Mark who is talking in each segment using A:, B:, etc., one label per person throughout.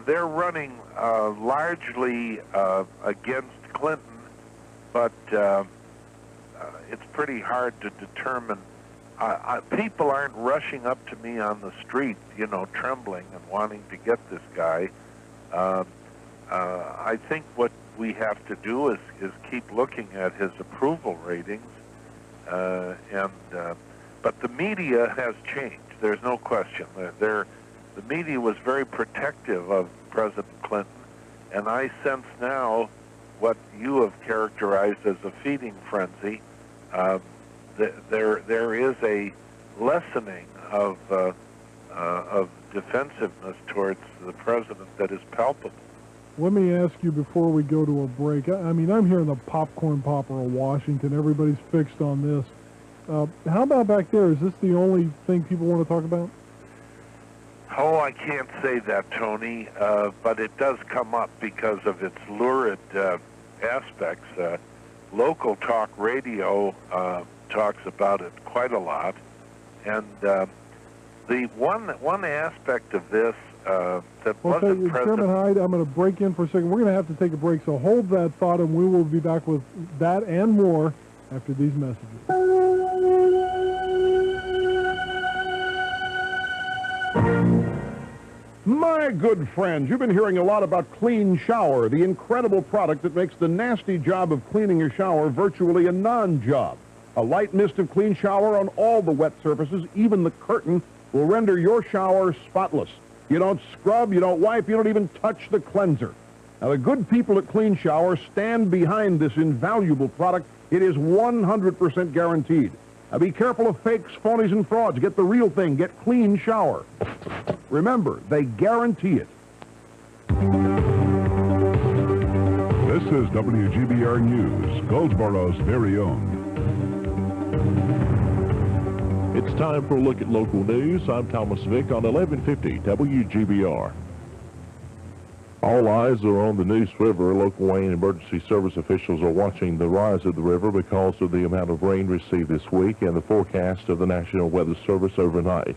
A: They're running largely against Clinton, but it's pretty hard to determine. People aren't rushing up to me on the street, you know, trembling and wanting to get this guy. I think what we have to do is keep looking at his approval ratings, but the media has changed. There's no question. The media was very protective of President Clinton, and I sense now what you have characterized as a feeding frenzy. There is a lessening of defensiveness towards the president that is palpable.
B: Let me ask you before we go to a break. I mean, I'm here in the popcorn popper of Washington. Everybody's fixed on this. How about back there? Is this the only thing people want to talk about?
A: Oh, I can't say that, Tony, but it does come up because of its lurid aspects. Local talk radio talks about it quite a lot, and the one aspect of this that wasn't present.
B: Chairman Hyde, I'm going to break in for a second. We're going to have to take a break, so hold that thought, and we will be back with that and more after these messages.
C: My good friends, you've been hearing a lot about Clean Shower, the incredible product that makes the nasty job of cleaning your shower virtually a non-job. A light mist of Clean Shower on all the wet surfaces, even the curtain, will render your shower spotless. You don't scrub, you don't wipe, you don't even touch the cleanser. Now, the good people at Clean Shower stand behind this invaluable product. It is 100% guaranteed. Now, be careful of fakes, phonies, and frauds. Get the real thing. Get Clean Shower. Remember, they guarantee it.
D: This is WGBR News, Goldsboro's very own.
E: It's time for a look at local news. I'm Thomas Vick on 1150 WGBR. All eyes are on the Neuse River. Local Wayne emergency service officials are watching the rise of the river because of the amount of rain received this week and the forecast of the National Weather Service overnight.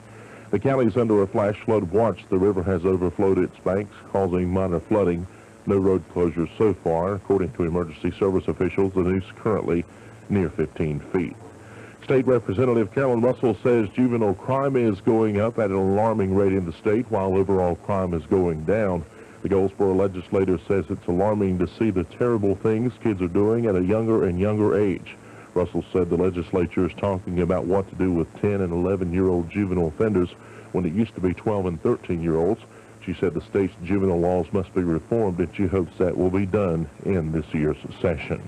E: The county is under a flash flood watch. The river has overflowed its banks, causing minor flooding. No road closures so far. According to emergency service officials, the Neuse currently near 15 feet. State Representative Carolyn Russell says juvenile crime is going up at an alarming rate in the state while overall crime is going down. The Goldsboro legislator says it's alarming to see the terrible things kids are doing at a younger and younger age. Russell said the legislature is talking about what to do with 10 and 11-year-old juvenile offenders when it used to be 12 and 13-year-olds. She said the state's juvenile laws must be reformed, and she hopes that will be done in this year's session.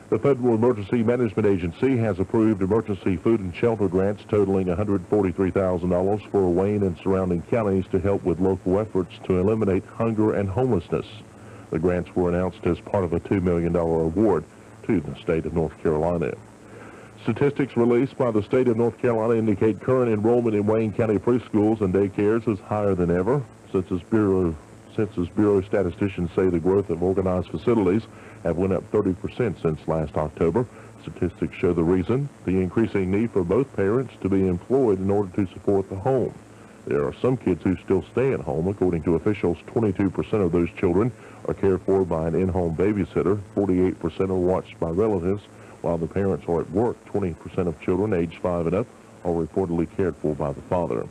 E: The Federal Emergency Management Agency has approved emergency food and shelter grants totaling $143,000 for Wayne and surrounding counties to help with local efforts to eliminate hunger and homelessness. The grants were announced as part of a $2 million award to the state of North Carolina. Statistics released by the state of North Carolina indicate current enrollment in Wayne County preschools and daycares is higher than ever. Census Bureau statisticians say the growth of organized facilities have went up 30% since last October. Statistics show the reason: the increasing need for both parents to be employed in order to support the home. There are some kids who still stay at home. According to officials, 22% of those children are cared for by an in-home babysitter. 48% are watched by relatives. While the parents are at work, 20% of children aged 5 and up are reportedly cared for by the father.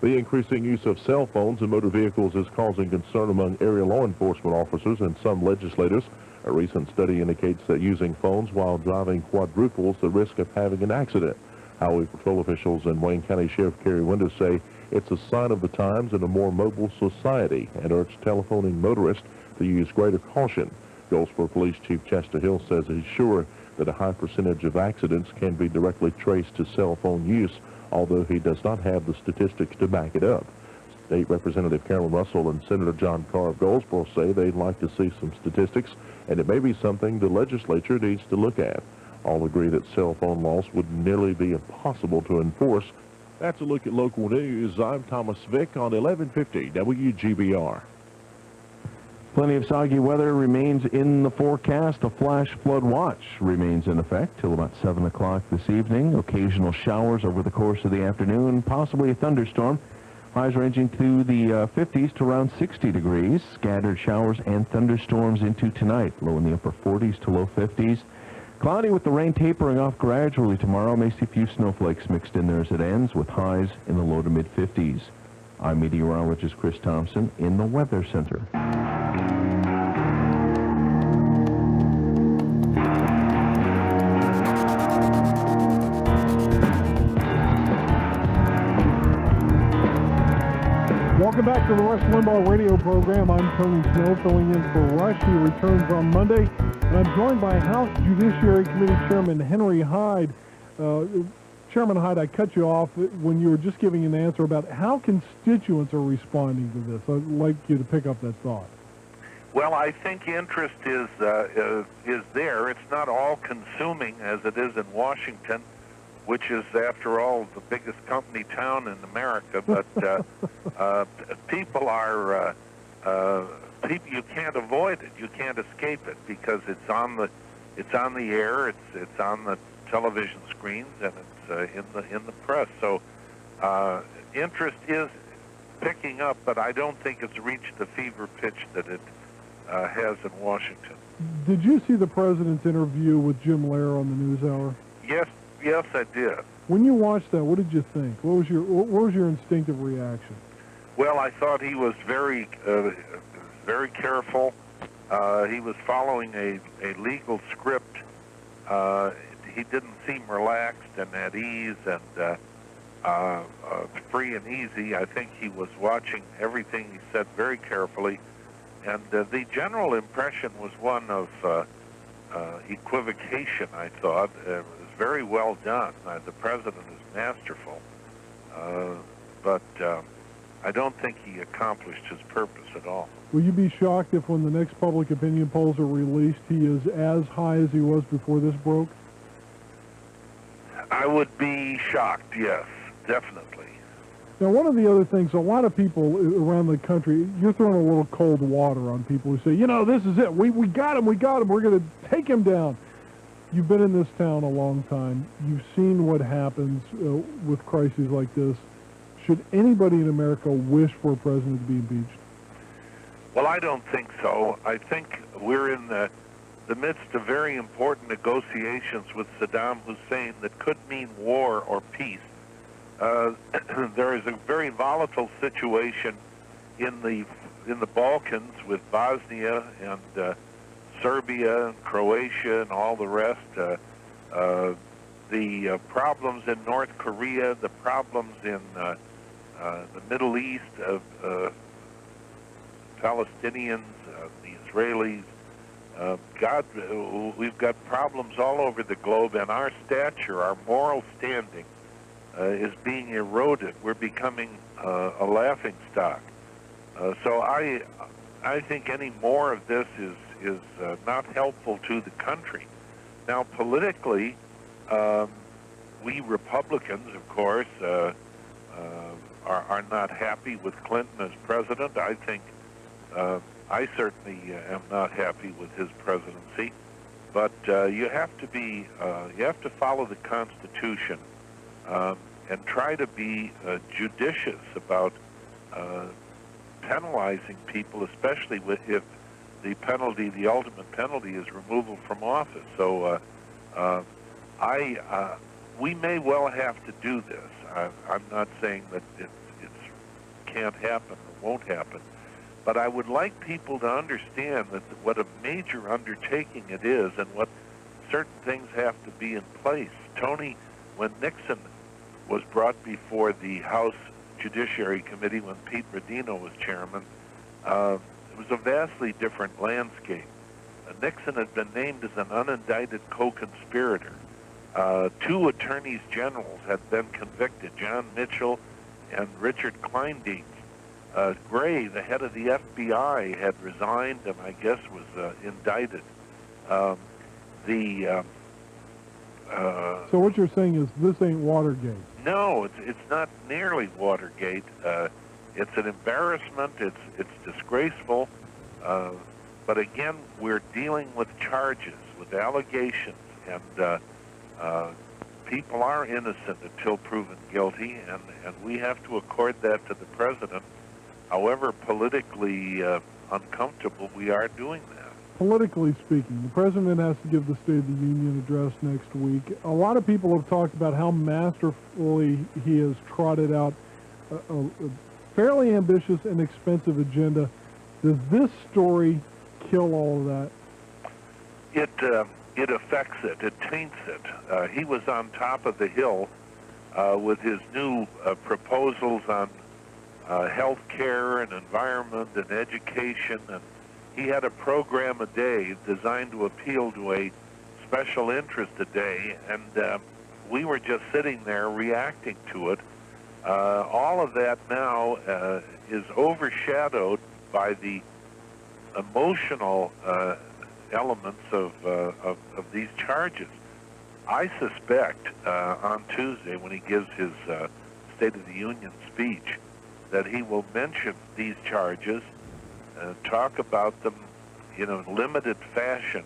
E: The increasing use of cell phones in motor vehicles is causing concern among area law enforcement officers and some legislators. A recent study indicates that using phones while driving quadruples the risk of having an accident. Highway patrol officials and Wayne County Sheriff Kerry Winters say it's a sign of the times in a more mobile society and urge telephoning motorists to use greater caution. Goldsboro Police Chief Chester Hill says he's sure that a high percentage of accidents can be directly traced to cell phone use, although he does not have the statistics to back it up. State Representative Carolyn Russell and Senator John Carr of Goldsboro say they'd like to see some statistics, and it may be something the legislature needs to look at. All agree that cell phone laws would nearly be impossible to enforce. That's a look at local news. I'm Thomas Vick on 1150 WGBR.
F: Plenty of soggy weather remains in the forecast. A flash flood watch remains in effect till about 7 o'clock this evening. Occasional showers over the course of the afternoon, possibly a thunderstorm Highs ranging to the 50s to around 60 degrees. Scattered showers and thunderstorms into tonight. Low in the upper 40s to low 50s. Cloudy with the rain tapering off gradually tomorrow. May see a few snowflakes mixed in there as it ends, with highs in the low to mid 50s. I'm meteorologist Chris Thompson in the Weather Center.
B: Welcome back to the Rush Limbaugh radio program. I'm Tony Snow, filling in for Rush. He returns on Monday, and I'm joined by House Judiciary Committee Chairman Henry Hyde. Chairman Hyde, I cut you off when you were just giving an answer about how constituents are responding to this. I'd like you to pick up that thought.
A: Well, I think interest is there. It's not all-consuming as it is in Washington, which is, after all, the biggest company town in America. But people are you can't avoid it. You can't escape it because it's on the air. It's on the television screens, and it's in the press. So interest is picking up, but I don't think it's reached the fever pitch that it has in Washington.
B: Did you see the president's interview with Jim Lehrer on the NewsHour?
A: Yes, I did.
B: When you watched that, what did you think? What was your instinctive reaction?
A: Well, I thought he was very careful. He was following a legal script. He didn't seem relaxed and at ease and free and easy. I think he was watching everything he said very carefully. And the general impression was one of equivocation, I thought. It was very well done. The president is masterful. But I don't think he accomplished his purpose at all.
B: Will you be shocked if when the next public opinion polls are released, he is as high as he was before this broke?
A: I would be shocked, yes, definitely.
B: Now, one of the other things, a lot of people around the country, you're throwing a little cold water on people who say, you know, this is it. We got him, we're going to take him down. You've been in this town a long time. You've seen what happens with crises like this. Should anybody in America wish for a president to be impeached?
A: Well, I don't think so. I think we're in the midst of very important negotiations with Saddam Hussein that could mean war or peace. There is a very volatile situation in the Balkans with Bosnia and Serbia and Croatia and all the rest. The problems in North Korea, the problems in the Middle East of Palestinians, the Israelis. We've got problems all over the globe, and our stature, our moral standing, is being eroded. We're becoming a laughing stock. So I think any more of this is not helpful to the country. Now, politically, we Republicans, of course, are not happy with Clinton as president. I think I certainly am not happy with his presidency. But you have to follow the Constitution and try to be judicious about penalizing people, especially if the ultimate penalty is removal from office. So we may well have to do this. I'm not saying that it can't happen or won't happen, but I would like people to understand that what a major undertaking it is and what certain things have to be in place. Tony, when Nixon was brought before the House Judiciary Committee when Pete Rodino was chairman, it was a vastly different landscape. Nixon had been named as an unindicted co-conspirator. Two attorneys generals had been convicted, John Mitchell and Richard Kleindienst. Gray, the head of the FBI, had resigned and I guess was indicted.
B: So what you're saying is this ain't Watergate?
A: No, it's not nearly Watergate. It's an embarrassment. It's disgraceful. But again, we're dealing with charges, with allegations, and people are innocent until proven guilty, and we have to accord that to the president, however politically uncomfortable we are doing that.
B: Politically speaking, the president has to give the State of the Union address next week. A lot of people have talked about how masterfully he has trotted out a fairly ambitious and expensive agenda. Does this story kill all of that?
A: It affects it. It taints it. He was on top of the hill with his new proposals on health care and environment and education, and he had a program a day designed to appeal to a special interest a day, and we were just sitting there reacting to it. All of that now is overshadowed by the emotional elements of these charges. I suspect on Tuesday, when he gives his State of the Union speech, that he will mention these charges, talk about them in a limited fashion,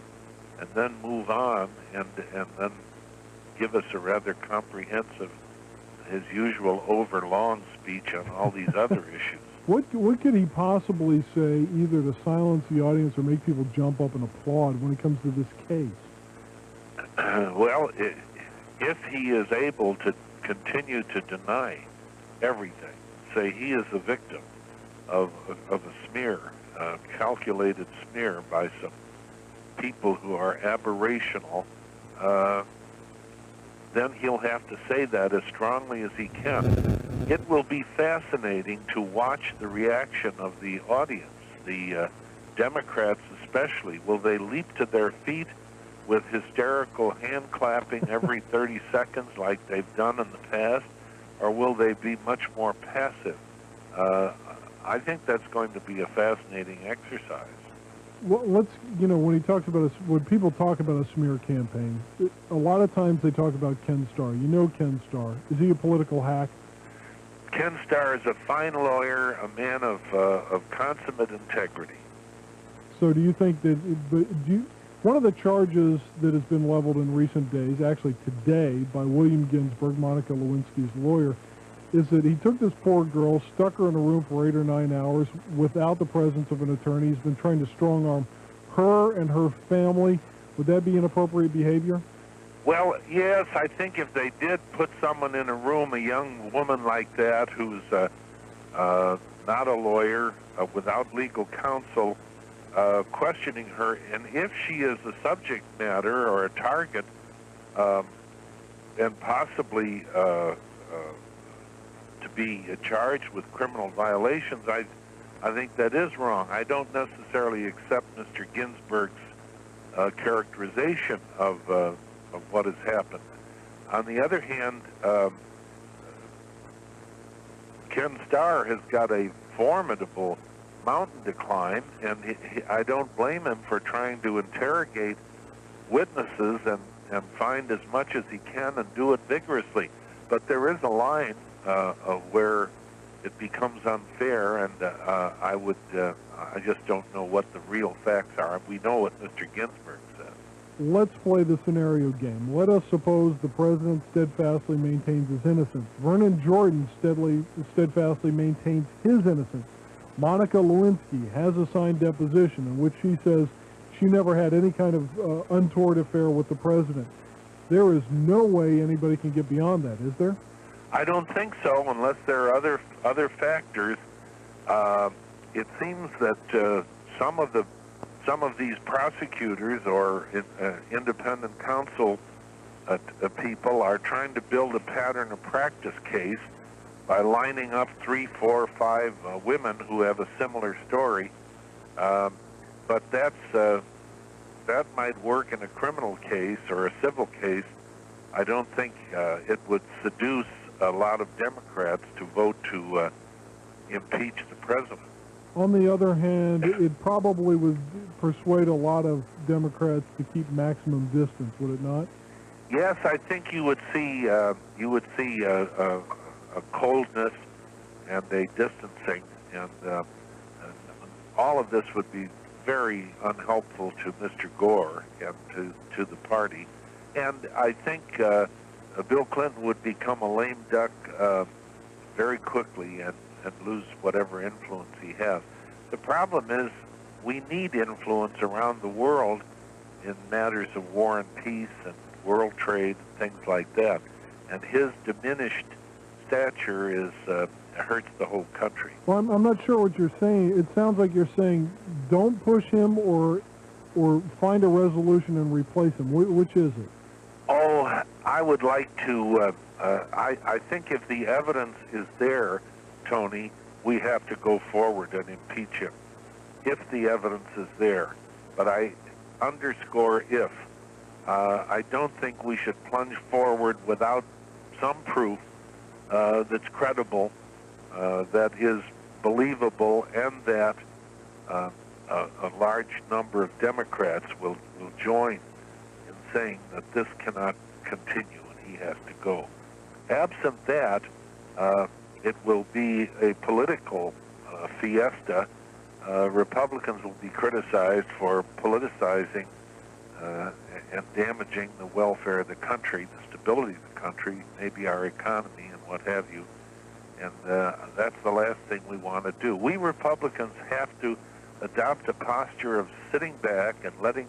A: and then move on, and then give us a rather comprehensive, his usual overlong speech on all these other issues.
B: What could he possibly say, either to silence the audience or make people jump up and applaud when it comes to this case?
A: Well, if he is able to continue to deny everything, say he is the victim of a smear, a calculated smear by some people who are aberrational, then he'll have to say that as strongly as he can. It will be fascinating to watch the reaction of the audience, the Democrats especially. Will they leap to their feet with hysterical hand clapping every 30 seconds like they've done in the past, or will they be much more passive? I think that's going to be a fascinating exercise.
B: Well, when people talk about a smear campaign, a lot of times they talk about Ken Starr. You know Ken Starr. Is he a political hack?
A: Ken Starr is a fine lawyer, a man of consummate integrity.
B: So do you think that, one of the charges that has been leveled in recent days, actually today, by William Ginsburg, Monica Lewinsky's lawyer, is that he took this poor girl, stuck her in a room for 8 or 9 hours without the presence of an attorney. He's been trying to strong-arm her and her family. Would that be inappropriate behavior?
A: Well, yes, I think if they did put someone in a room, a young woman like that who's not a lawyer, without legal counsel, questioning her, and if she is a subject matter or a target, and possibly to be charged with criminal violations, I think that is wrong. I don't necessarily accept Mr. Ginsburg's characterization of what has happened. On the other hand, Ken Starr has got a formidable mountain to climb, and I don't blame him for trying to interrogate witnesses and find as much as he can and do it vigorously. But there is a line where it becomes unfair, and I just don't know what the real facts are. We know what Mr. Ginsburg said.
B: Let's play the scenario game. Let us suppose the president steadfastly maintains his innocence. Vernon Jordan steadfastly maintains his innocence. Monica Lewinsky has a signed deposition in which she says she never had any kind of untoward affair with the president. There is no way anybody can get beyond that, is there?
A: I don't think so, unless there are other factors. It seems that some of these prosecutors or independent counsel people are trying to build a pattern of practice case by lining up 3, 4, 5 women who have a similar story. But that might work in a criminal case or a civil case. I don't think it would seduce a lot of Democrats to vote to impeach the president.
B: On the other hand, it probably would persuade a lot of Democrats to keep maximum distance, would it not?
A: Yes, I think you would see a coldness and a distancing, and all of this would be very unhelpful to Mr. Gore and to the party. And I think Bill Clinton would become a lame duck very quickly and lose whatever influence he has. The problem is we need influence around the world in matters of war and peace and world trade and things like that. And his diminished stature is hurts the whole country.
B: Well, I'm not sure what you're saying. It sounds like you're saying don't push him or find a resolution and replace him. Which is it?
A: Oh, I would like to, I think if the evidence is there, Tony, we have to go forward and impeach him. If the evidence is there. But I underscore if. I don't think we should plunge forward without some proof that's credible, that is believable, and that a large number of Democrats will join in saying that this cannot continue and he has to go. Absent that, it will be a political fiesta. Republicans will be criticized for politicizing and damaging the welfare of the country, the stability of the country, maybe our economy and what have you. And that's the last thing we want to do. We Republicans have to adopt a posture of sitting back and letting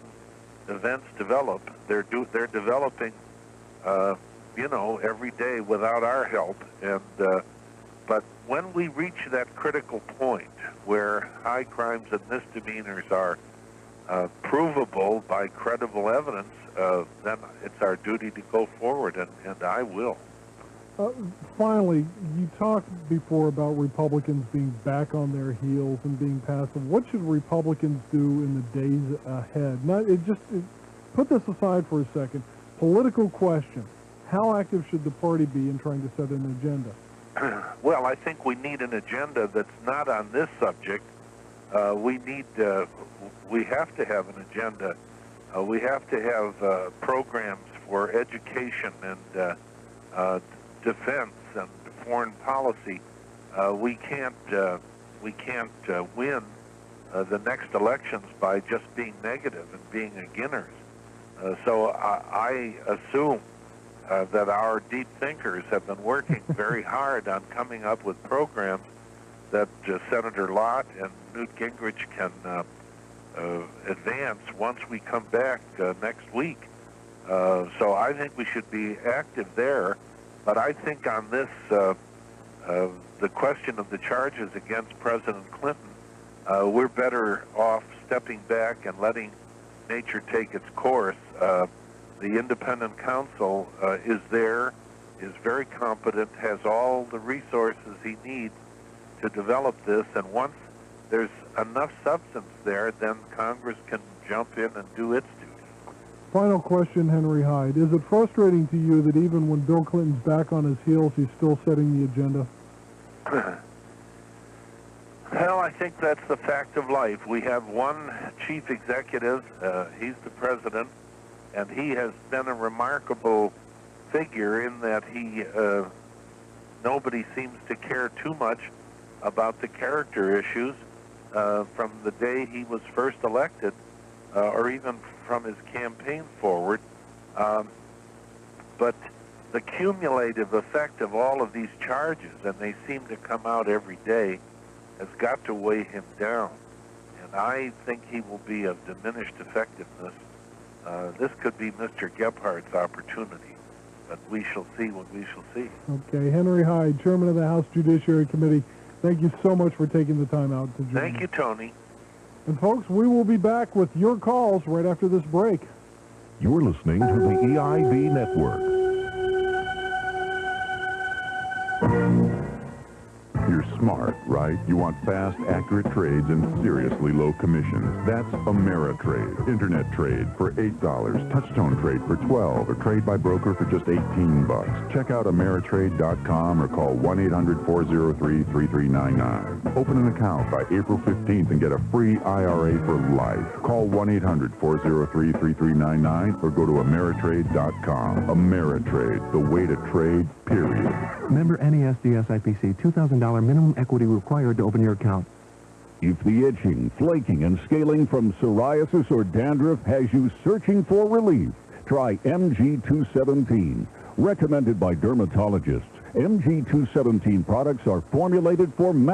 A: events develop. They're developing, every day without our help. And but when we reach that critical point where high crimes and misdemeanors are provable by credible evidence, then it's our duty to go forward, and I will.
B: Finally, you talked before about Republicans being back on their heels and being passive. What should Republicans do in the days ahead? Put this aside for a second. Political question. How active should the party be in trying to set an agenda?
A: Well, I think we need an agenda that's not on this subject. We have to have an agenda. We have to have programs for education and defense and foreign policy. We can't win the next elections by just being negative and being beginners. So I assume that our deep thinkers have been working very hard on coming up with programs that Senator Lott and Newt Gingrich can advance once we come back next week. So I think we should be active there. But I think on this, the question of the charges against President Clinton, we're better off stepping back and letting nature take its course. The independent counsel is there, is very competent, has all the resources he needs to develop this, and once there's enough substance there, then Congress can jump in and do its duty.
B: Final question, Henry Hyde. Is it frustrating to you that even when Bill Clinton's back on his heels, he's still setting the agenda?
A: Well, I think that's the fact of life. We have one chief executive. He's the president, and he has been a remarkable figure in that nobody seems to care too much about the character issues from the day he was first elected, or even from his campaign forward. But the cumulative effect of all of these charges, and they seem to come out every day, has got to weigh him down. And I think he will be of diminished effectiveness. This could be Mr. Gephardt's opportunity, but we shall see what we shall see.
B: Okay, Henry Hyde, Chairman of the House Judiciary Committee, thank you so much for taking the time out to join us.
A: Thank you, Tony.
B: And folks, we will be back with your calls right after this break.
D: You're listening to the EIB Network. You're smart, right? You want fast, accurate trades and seriously low commissions. That's Ameritrade. Internet trade for $8, touchtone trade for $12, or trade by broker for just $18. Check out Ameritrade.com or call 1-800-403-3399. Open an account by April 15th and get a free IRA for life. Call 1-800-403-3399 or go to Ameritrade.com. Ameritrade, the way to trade, period.
G: Member NESDS IPC, $2,000 minimum equity required to open your account.
D: If the itching, flaking, and scaling from psoriasis or dandruff has you searching for relief, try MG217.
C: Recommended by dermatologists, MG217 products are formulated for maximum